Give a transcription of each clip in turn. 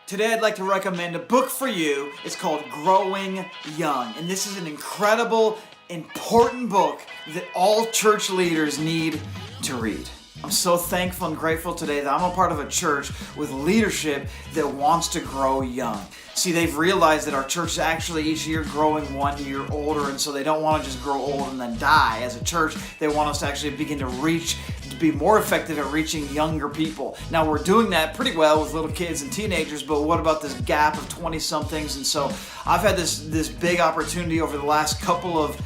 Today I'd like to recommend a book for you. It's called Growing Young. And this is an incredible, important book that all church leaders need to read. I'm so thankful and grateful today that I'm a part of a church with leadership that wants to grow young. See, they've realized that our church is actually each year growing 1 year older, and so they don't want to just grow old and then die. As a church, they want us to actually begin to be more effective at reaching younger people. Now, we're doing that pretty well with little kids and teenagers, but what about this gap of 20-somethings? And so I've had this big opportunity over the last couple of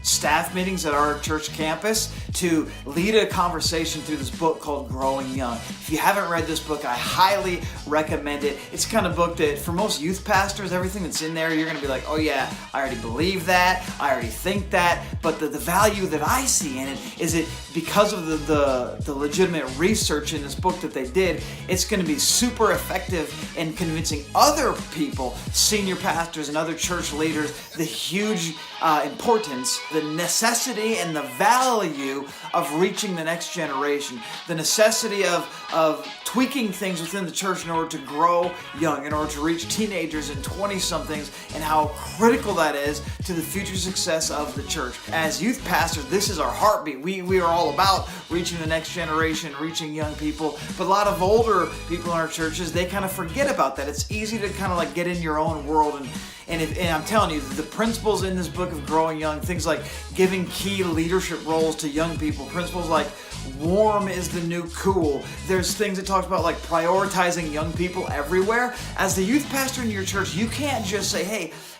staff meetings at our church campus to lead a conversation through this book called Growing Young. If you haven't read this book, I highly recommend it. It's the kind of book that for most youth pastors, everything that's in there, you're going to be like, oh yeah, I already believe that, I already think that, but the value that I see in it is that because of the legitimate research in this book that they did, it's going to be super effective in convincing other people, senior pastors and other church leaders, the huge importance, the necessity and the value of reaching the next generation, the necessity of tweaking things within the church in order to grow young, in order to reach teenagers and 20-somethings, and how critical that is to the future success of the church. As youth pastors, this is our heartbeat. We are all about reaching the next generation, reaching young people, but a lot of older people in our churches, they kind of forget about that. It's easy to kind of like get in your own world, and I'm telling you, the principles in this book of Growing Young, things like giving key leadership roles to young people, principles like warm is the new cool. There's things that talk about like prioritizing young people everywhere. As the youth pastor in your church, you can't just say,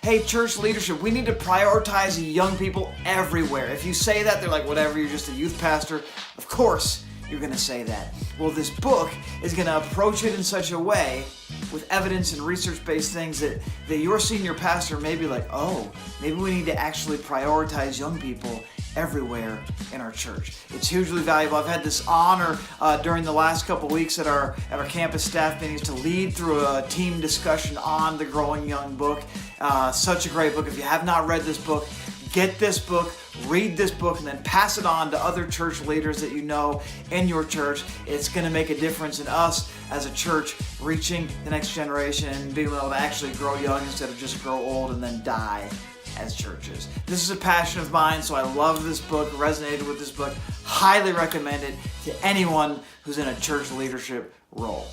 hey, church leadership, we need to prioritize young people everywhere. If you say that, they're like, whatever, you're just a youth pastor. Of course, you're going to say that. Well, this book is going to approach it in such a way with evidence and research-based things that your senior pastor may be like, oh, maybe we need to actually prioritize young people everywhere in our church. It's hugely valuable. I've had this honor during the last couple weeks at our campus staff meetings to lead through a team discussion on the Growing Young book. Such a great book. If you have not read this book, get this book, read this book, and then pass it on to other church leaders that you know in your church. It's going to make a difference in us as a church reaching the next generation and being able to actually grow young instead of just grow old and then die as churches. This is a passion of mine, so I love this book, resonated with this book, highly recommend it to anyone who's in a church leadership role.